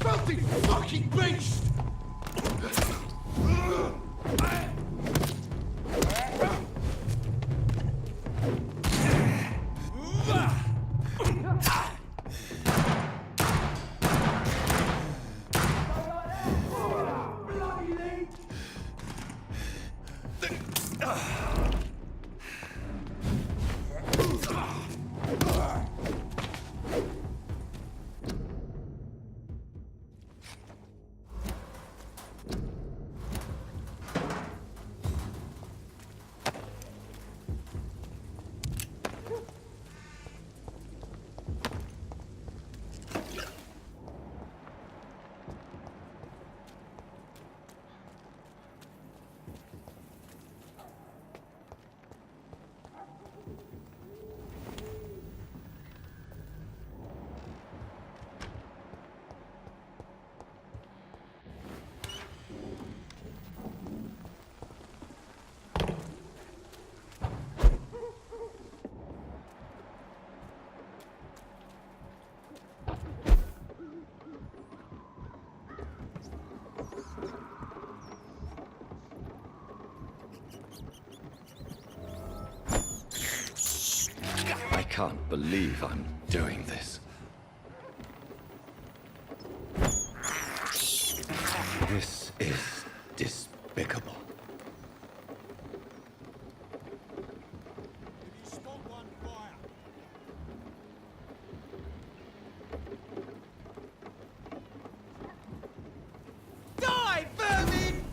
Filthy fucking beast! I can't believe I'm doing this. This is despicable. Die, vermin!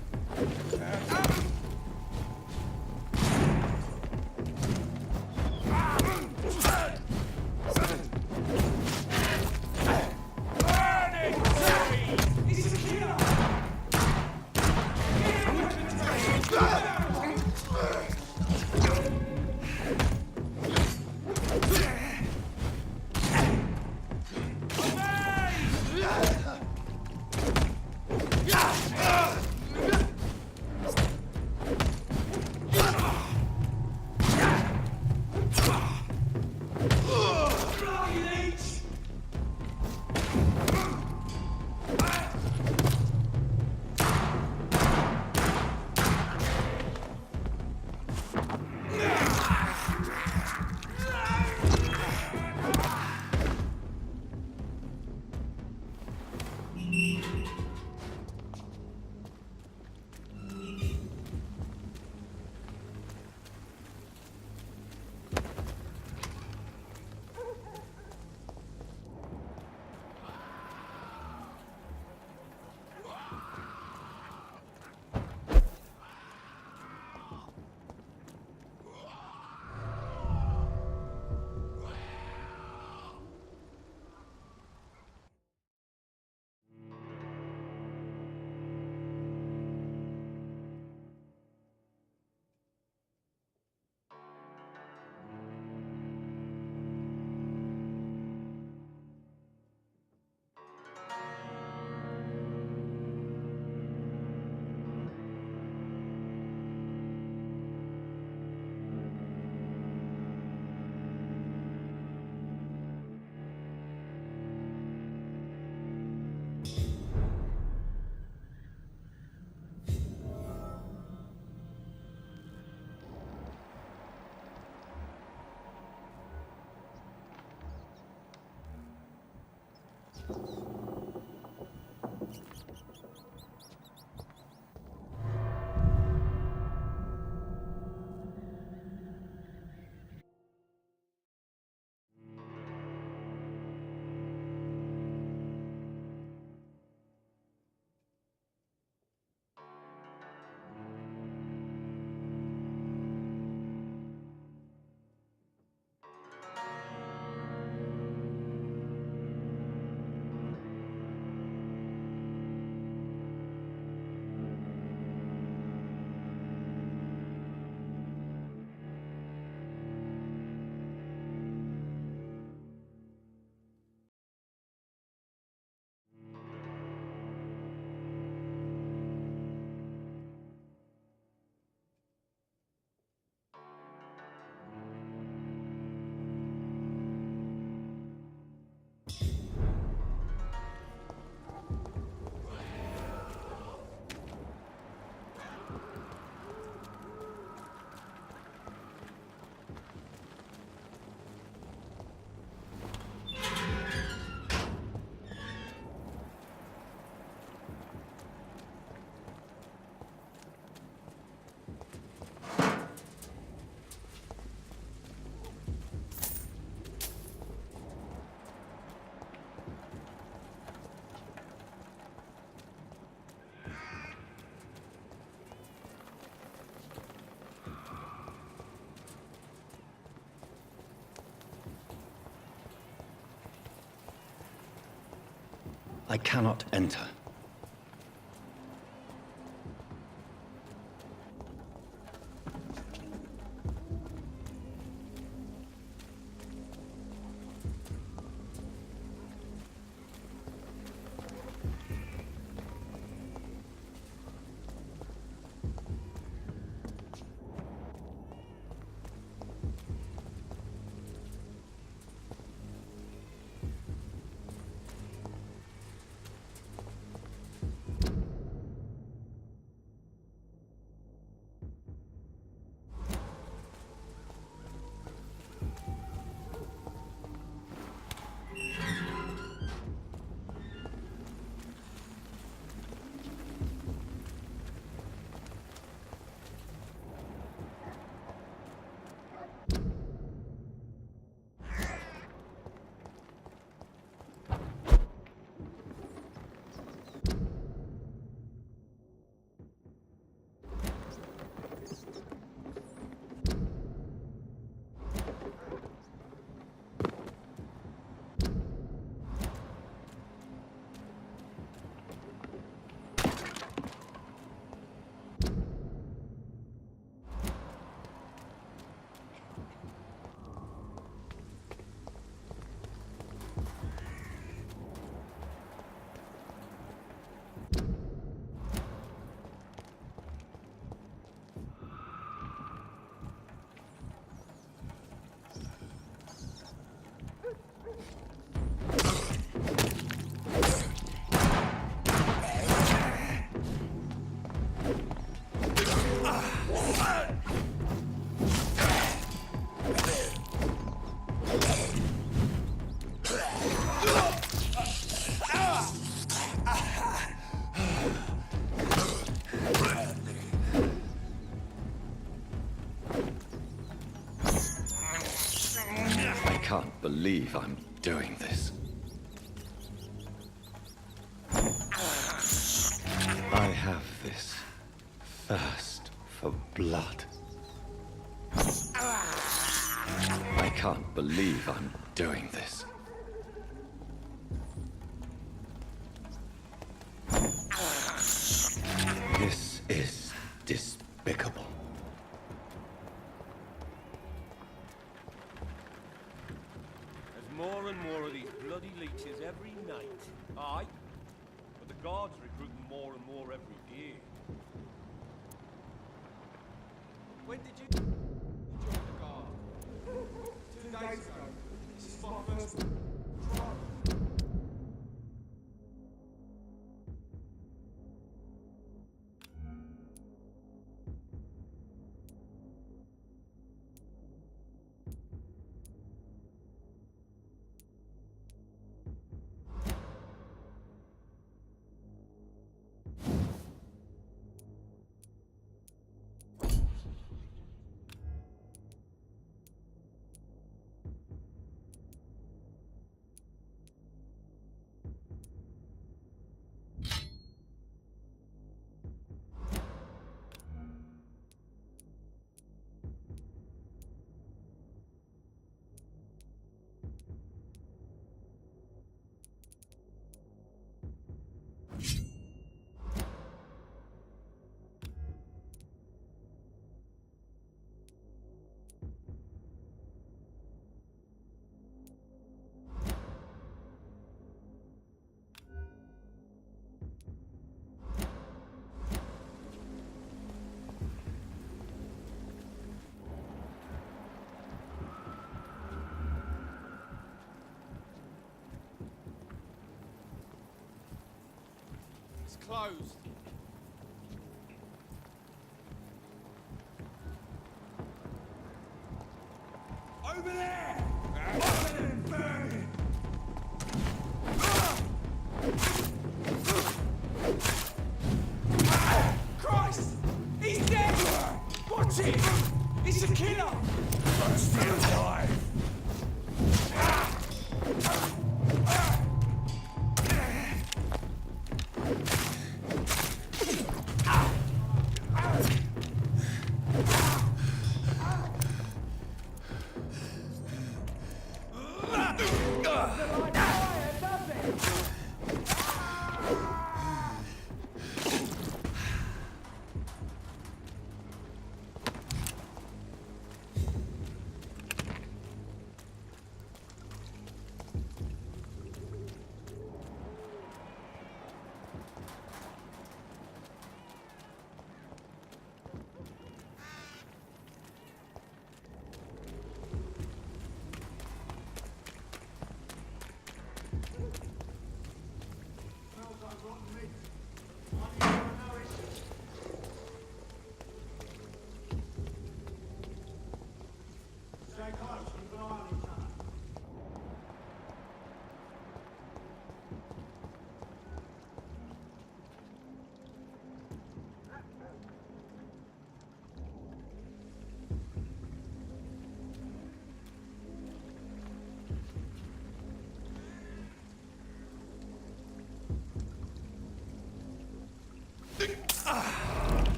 I cannot enter. I can't believe I'm doing this. I have this thirst for blood. I can't believe I'm doing this. This is despicable. More and more of these bloody leeches every night. Aye. But the guards recruit more and more every year. When did you join the guard? 2 days ago. This is my first trial. Closed. Over there! Open and burn! Christ! He's dead! Watch it! He's a killer! I'm still alive!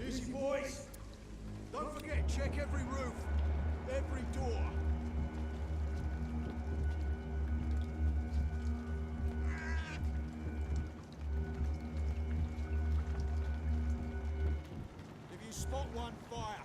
Easy, boys. Don't forget, check every roof, every door. If you spot one, fire.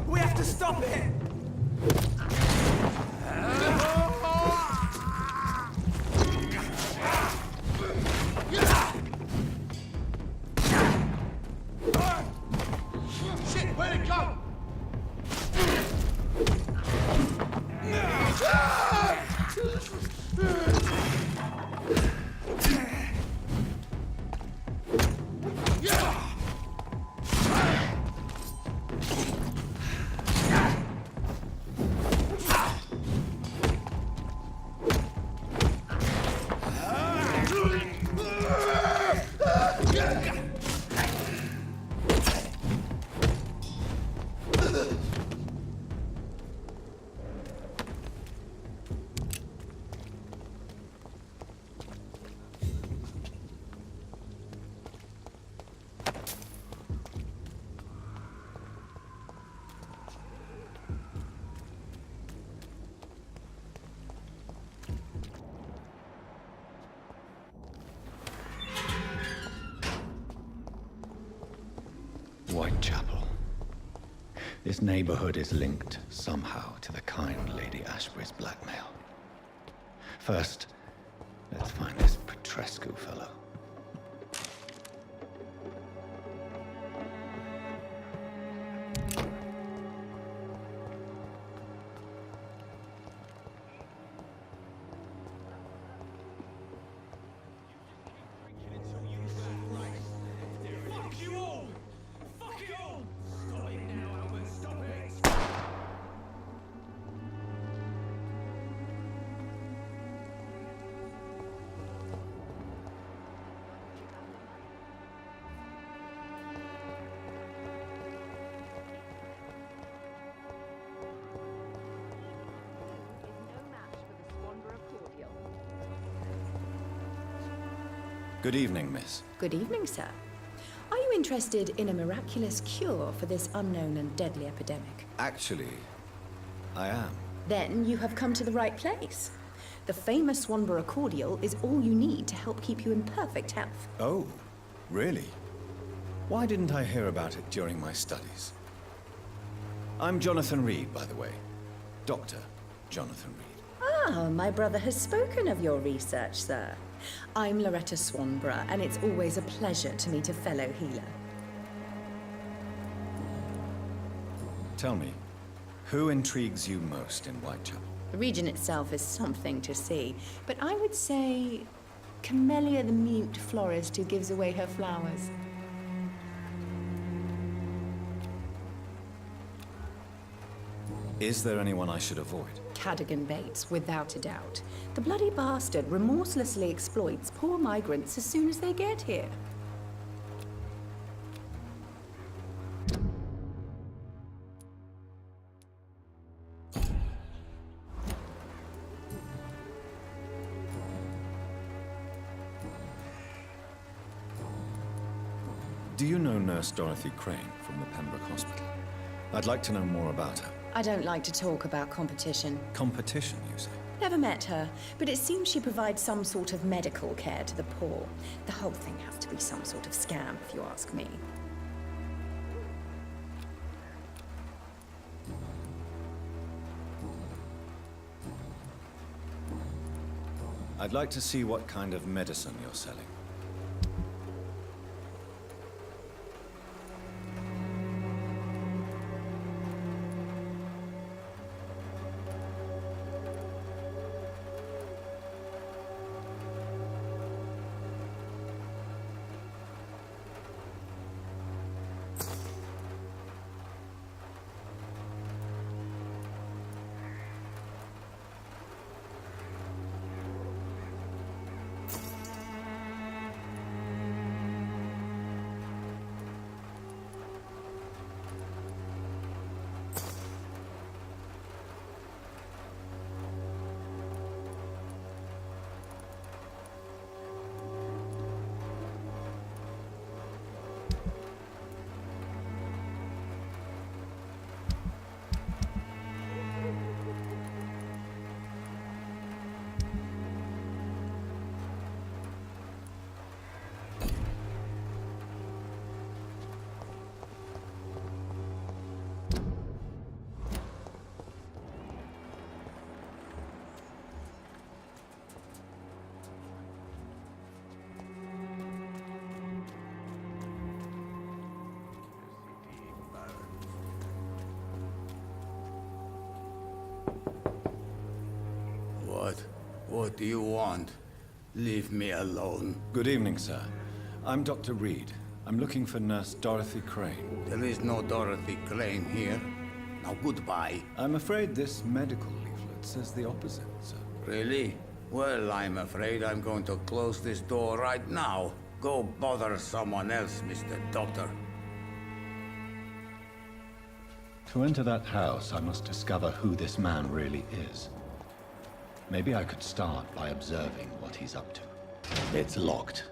We have to stop it! Shit, where'd it go? Whitechapel. This neighborhood is linked somehow to the kind Lady Ashbury's blackmail. First, let's find this Petrescu fellow. Fuck you all! Fuck it all! Stop it now, Albert, stop it! Good evening, miss. Good evening, sir. Are you interested in a miraculous cure for this unknown and deadly epidemic? Actually, I am. Then you have come to the right place. The famous Swanborough cordial is all you need to help keep you in perfect health. Oh, really? Why didn't I hear about it during my studies? I'm Jonathan Reed, by the way. Dr. Jonathan Reed. Ah, my brother has spoken of your research, sir. I'm Loretta Swanborough, and it's always a pleasure to meet a fellow healer. Tell me, Who intrigues you most in Whitechapel? The region itself is something to see, but I would say Camellia the mute florist who gives away her flowers. Is there anyone I should avoid? Cadogan Bates, without a doubt. The bloody bastard remorselessly exploits poor migrants as soon as they get here. Do you know Nurse Dorothy Crane from the Pembroke Hospital? I'd like to know more about her. I don't like to talk about competition. Competition, you say? Never met her, but it seems she provides some sort of medical care to the poor. The whole thing has to be some sort of scam, if you ask me. I'd like to see what kind of medicine you're selling. What do you want? Leave me alone. Good evening, sir. I'm Dr. Reed. I'm looking for Nurse Dorothy Crane. There is no Dorothy Crane here. Now goodbye. I'm afraid this medical leaflet says the opposite, sir. Really? Well, I'm afraid I'm going to close this door right now. Go bother someone else, Mr. Doctor. To enter that house, I must discover who this man really is. Maybe I could start by observing what he's up to. It's locked.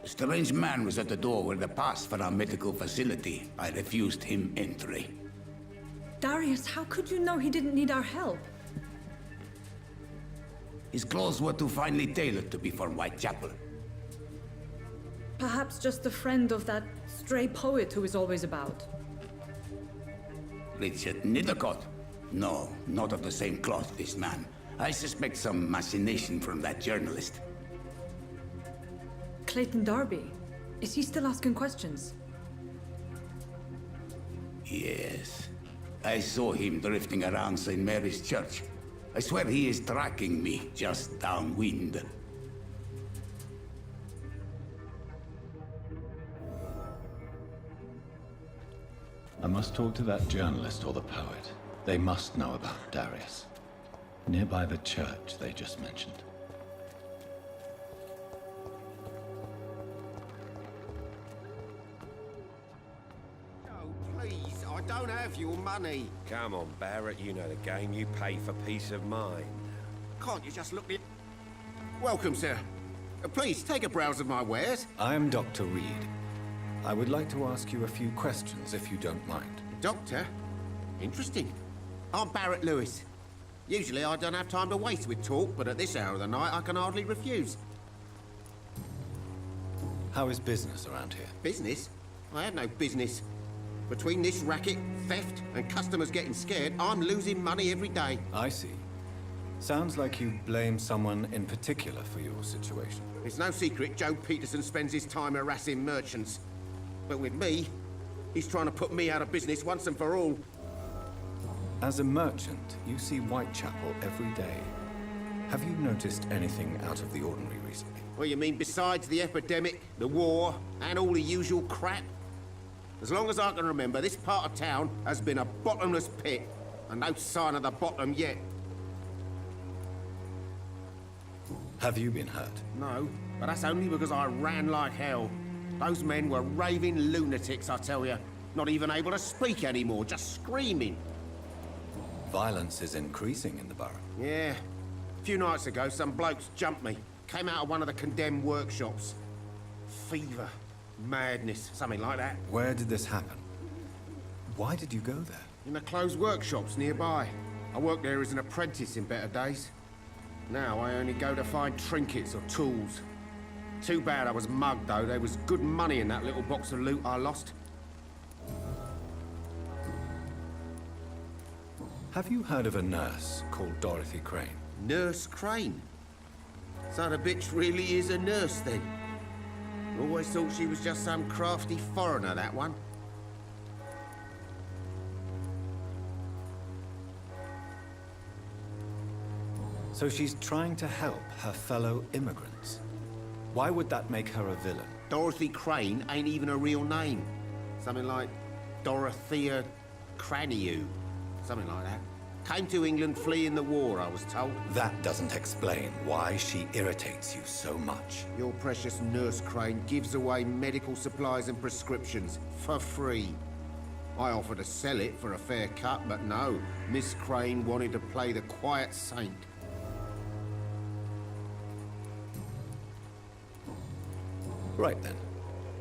A strange man was at the door with a pass for our medical facility. I refused him entry. Darius, how could you know he didn't need our help? His clothes were too finely tailored to be for Whitechapel. Perhaps just a friend of that stray poet who is always about. Richard Nithercott? No, not of the same cloth, this man. I suspect some machination from that journalist. Clayton Darby. Is he still asking questions? Yes. I saw him drifting around St. Mary's Church. I swear he is tracking me just downwind. I must talk to that journalist or the poet. They must know about Darius. Nearby the church they just mentioned. Please, I don't have your money. Come on, Barrett, you know the game. You pay for peace of mind. Can't you just look me... Welcome, sir. Please, take a browse of my wares. I am Dr. Reed. I would like to ask you a few questions, if you don't mind. Doctor? Interesting. I'm Barrett Lewis. Usually I don't have time to waste with talk, but at this hour of the night I can hardly refuse. How is business around here? Business? I have no business. Between this racket, theft, and customers getting scared, I'm losing money every day. I see. Sounds like you blame someone in particular for your situation. It's no secret Joe Peterson spends his time harassing merchants. But with me, he's trying to put me out of business once and for all. As a merchant, you see Whitechapel every day. Have you noticed anything out of the ordinary recently? What you mean besides the epidemic, the war, and all the usual crap? As long as I can remember, this part of town has been a bottomless pit, and no sign of the bottom yet. Have you been hurt? No, but that's only because I ran like hell. Those men were raving lunatics, I tell you. Not even able to speak anymore, just screaming. Violence is increasing in the borough. Yeah. A few nights ago, some blokes jumped me. Came out of one of the condemned workshops. Fever, madness, something like that. Where did this happen? Why did you go there? In the closed workshops nearby. I worked there as an apprentice in better days. Now I only go to find trinkets or tools. Too bad I was mugged, though. There was good money in that little box of loot I lost. Have you heard of a nurse called Dorothy Crane? Nurse Crane? So the bitch really is a nurse, then? Always thought she was just some crafty foreigner, that one. So she's trying to help her fellow immigrants. Why would that make her a villain? Dorothy Crane ain't even a real name. Something like Dorothea Craniu. Something like that. Came to England fleeing the war, I was told. That doesn't explain why she irritates you so much. Your precious Nurse Crane gives away medical supplies and prescriptions for free. I offered to sell it for a fair cut, but no. Miss Crane wanted to play the quiet saint. Right then.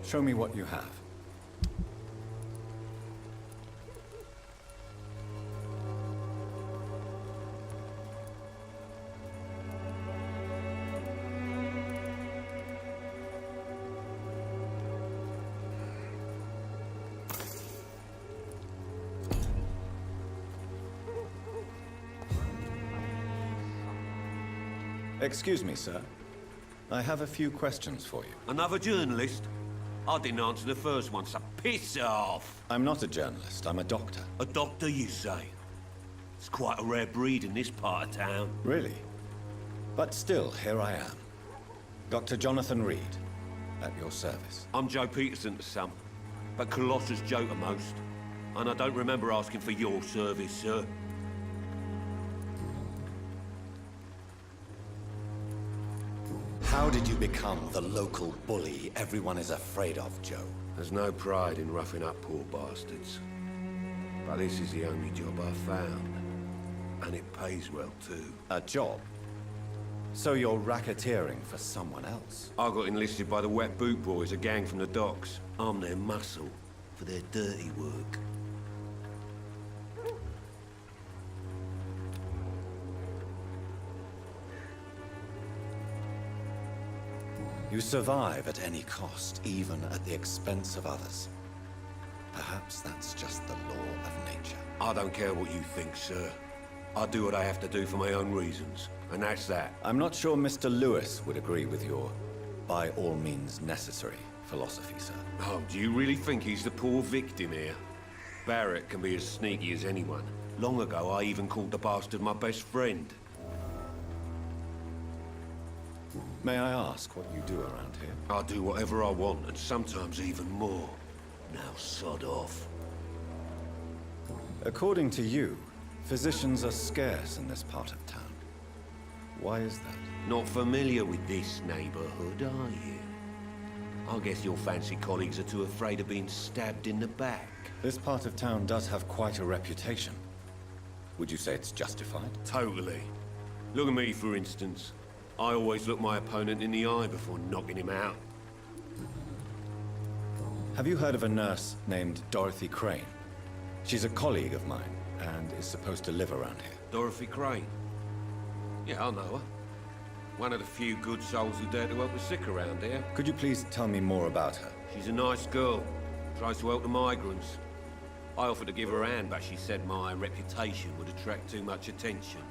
Show me what you have. Excuse me, sir. I have a few questions for you. Another journalist? I didn't answer the first one, so piss off! I'm not a journalist, I'm a doctor. A doctor, you say? It's quite a rare breed in this part of town. Really? But still, here I am. Dr. Jonathan Reed, at your service. I'm Joe Peterson to some, but Colossus Joe to most. And I don't remember asking for your service, sir. How did you become the local bully everyone is afraid of, Joe? There's no pride in roughing up poor bastards. But this is the only job I've found. And it pays well, too. A job? So you're racketeering for someone else? I got enlisted by the Wet Boot Boys, a gang from the docks. I'm their muscle for their dirty work. You survive at any cost, even at the expense of others. Perhaps that's just the law of nature. I don't care what you think, sir. I do what I have to do for my own reasons, and that's that. I'm not sure Mr. Lewis would agree with your by all means necessary philosophy, sir. Oh, do you really think he's the poor victim here? Barrett can be as sneaky as anyone. Long ago, I even called the bastard my best friend. May I ask what you do around here? I do whatever I want, and sometimes even more. Now sod off. According to you, physicians are scarce in this part of town. Why is that? Not familiar with this neighborhood, are you? I guess your fancy colleagues are too afraid of being stabbed in the back. This part of town does have quite a reputation. Would you say it's justified? Totally. Look at me, for instance. I always look my opponent in the eye before knocking him out. Have you heard of a nurse named Dorothy Crane? She's a colleague of mine. and is supposed to live around here. Dorothy Crane. Yeah, I know her. One of the few good souls who dare to help the sick around here. Could you please tell me more about her? She's a nice girl. Tries to help the migrants. I offered to give her a hand, but she said my reputation would attract too much attention.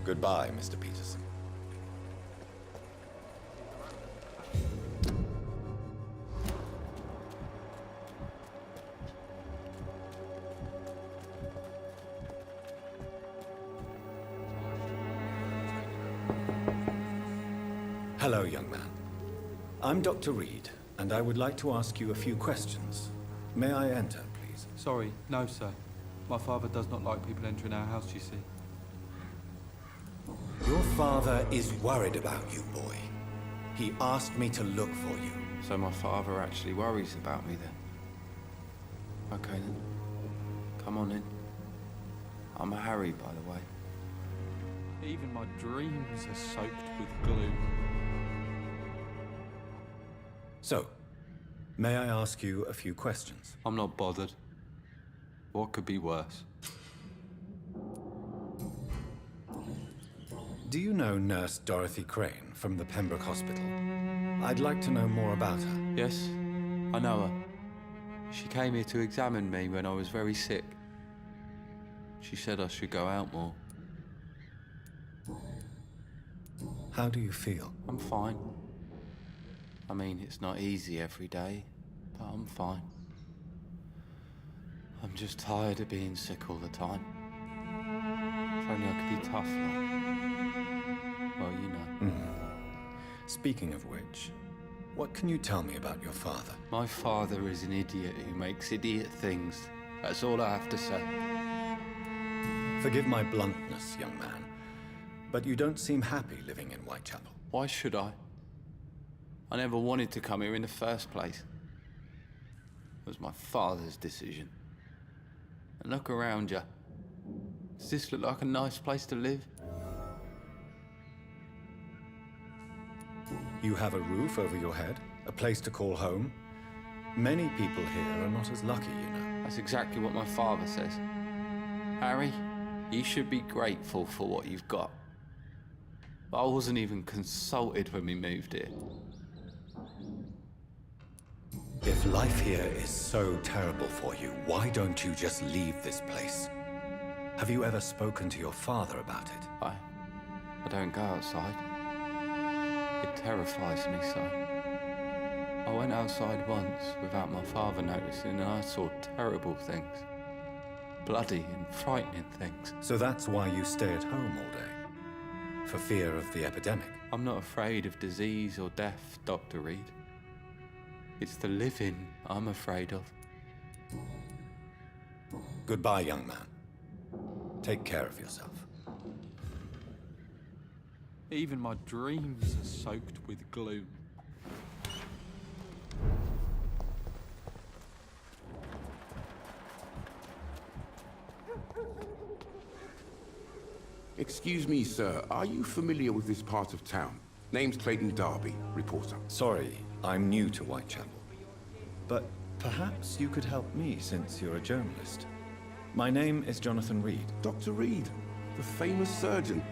Goodbye, Mr. Peterson. Hello, young man. I'm Dr. Reed, and I would like to ask you a few questions. May I enter, please? Sorry, no, sir. My father does not like people entering our house, you see. Your father is worried about you, boy. He asked me to look for you. So my father actually worries about me then? Okay then. Come on in. I'm a Harry, by the way. Even my dreams are soaked with gloom. So, may I ask you a few questions? I'm not bothered. What could be worse? Do you know Nurse Dorothy Crane from the Pembroke Hospital? I'd like to know more about her. Yes, I know her. She came here to examine me when I was very sick. She said I should go out more. How do you feel? I'm fine. I mean, it's not easy every day, but I'm fine. I'm just tired of being sick all the time. If only I could be tough, like... Well, you know. Speaking of which, what can you tell me about your father? My father is an idiot who makes idiot things. That's all I have to say. Forgive my bluntness, young man, but you don't seem happy living in Whitechapel. Why should I? I never wanted to come here in the first place. It was my father's decision. And look around you. Does this look like a nice place to live? You have a roof over your head, a place to call home. Many people here are not as lucky, you know. That's exactly what my father says. Harry, you should be grateful for what you've got. But I wasn't even consulted when we moved here. If life here is so terrible for you, why don't you just leave this place? Have you ever spoken to your father about it? I don't go outside. It terrifies me so. I went outside once without my father noticing and I saw terrible things. Bloody and frightening things. So that's why you stay at home all day? For fear of the epidemic? I'm not afraid of disease or death, Dr. Reed. It's the living I'm afraid of. Goodbye, young man. Take care of yourself. Even my dreams are soaked with gloom. Excuse me, sir. Are you familiar with this part of town? Name's Clayton Darby, reporter. Sorry, I'm new to Whitechapel. But perhaps you could help me since you're a journalist. My name is Jonathan Reed. Dr. Reed, the famous surgeon.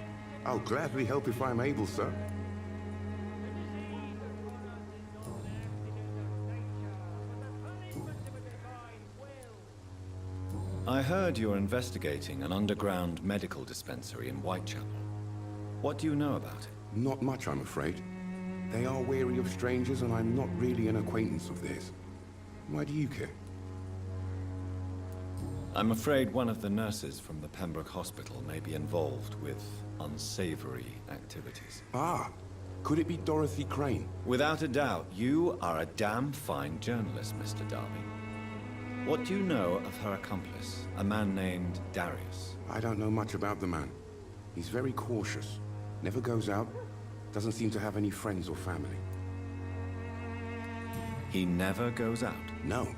I'll gladly help if I'm able, sir. I heard you're investigating an underground medical dispensary in Whitechapel. What do you know about it? Not much, I'm afraid. They are wary of strangers, and I'm not really an acquaintance of theirs. Why do you care? I'm afraid one of the nurses from the Pembroke Hospital may be involved with unsavory activities. Ah, could it be Dorothy Crane? Without a doubt, you are a damn fine journalist, Mr. Darby. What do you know of her accomplice, a man named Darius? I don't know much about the man. He's very cautious. Never goes out. Doesn't seem to have any friends or family. He never goes out? No.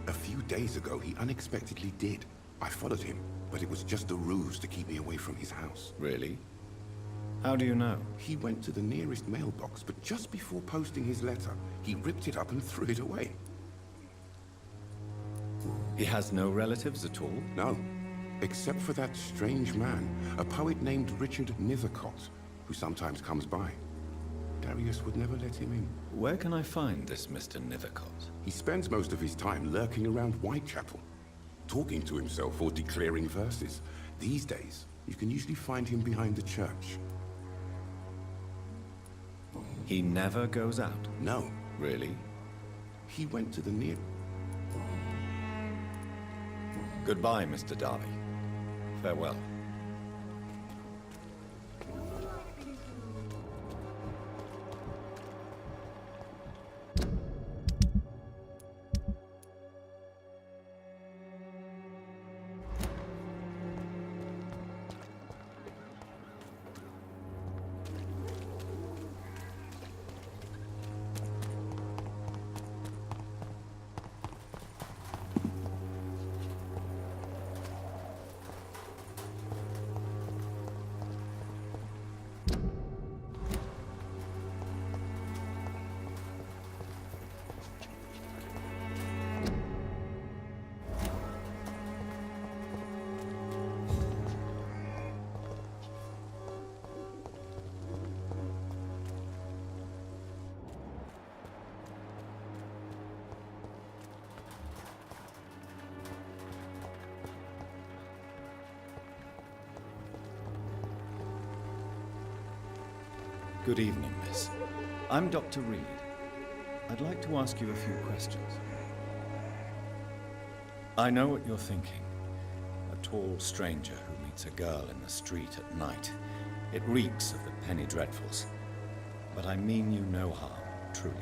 A few days ago, he unexpectedly did. I followed him, but it was just a ruse to keep me away from his house. Really? How do you know? He went to the nearest mailbox, but just before posting his letter, he ripped it up and threw it away. He has no relatives at all? No, except for that strange man, a poet named Richard Nethercott, who sometimes comes by. Darius would never let him in. Where can I find this Mr. Nethercott? He spends most of his time lurking around Whitechapel, talking to himself or declaring verses. These days, you can usually find him behind the church. He never goes out? No. Really? He went to the near... Goodbye, Mr. Darby. Farewell. Good evening, miss. I'm Dr. Reed. I'd like to ask you a few questions. I know what you're thinking. A tall stranger who meets a girl in the street at night. It reeks of the penny dreadfuls. But I mean you no harm, truly.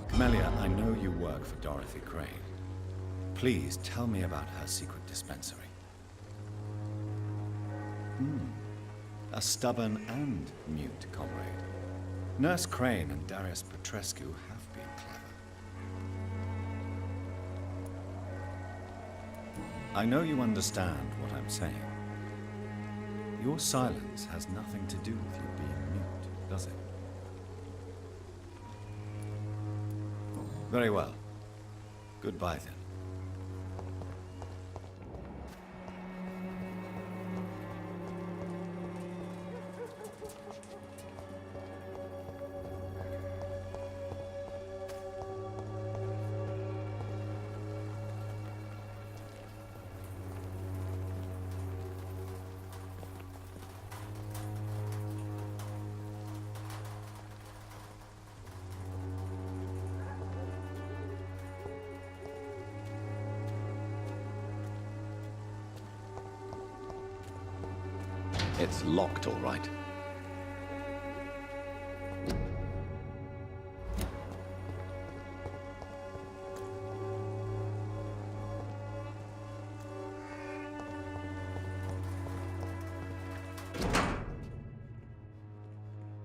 Camellia, I know you work for Dorothy Crane. Please tell me about her secret dispensary. A stubborn and mute comrade. Nurse Crane and Darius Petrescu have been clever. I know you understand what I'm saying. Your silence has nothing to do with you being mute, does it? Very well. Goodbye then. It's locked, all right.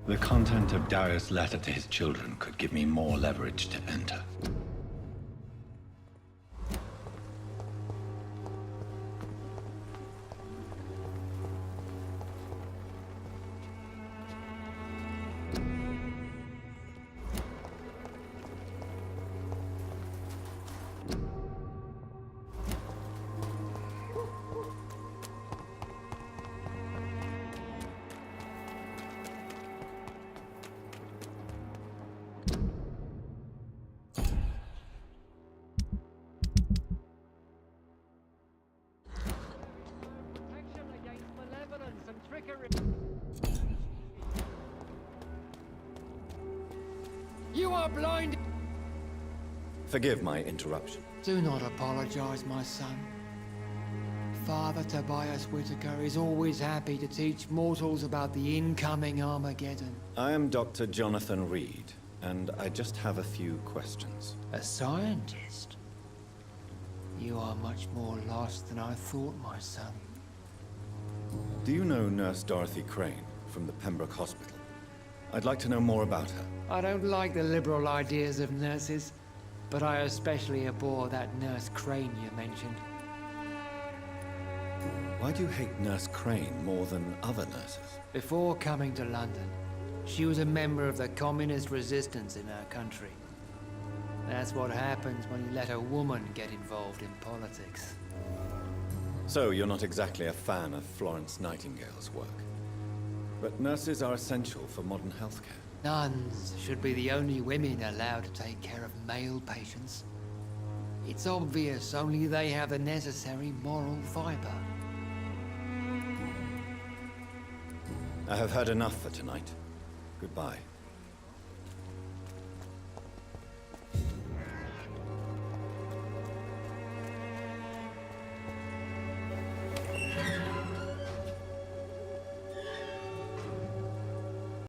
The content of Darius' letter to his children could give me more leverage to enter. You are blind! Forgive my interruption. Do not apologize, my son. Father Tobias Whitaker is always happy to teach mortals about the incoming Armageddon. I am Dr. Jonathan Reed, and I just have a few questions. A scientist? You are much more lost than I thought, my son. Do you know Nurse Dorothy Crane from the Pembroke Hospital? I'd like to know more about her. I don't like the liberal ideas of nurses, but I especially abhor that Nurse Crane you mentioned. Why do you hate Nurse Crane more than other nurses? Before coming to London, She was a member of the communist resistance in our country. That's what happens when you let a woman get involved in politics. So, you're not exactly a fan of Florence Nightingale's work. But nurses are essential for modern healthcare. Nuns should be the only women allowed to take care of male patients. It's obvious only they have the necessary moral fiber. I have heard enough for tonight. Goodbye.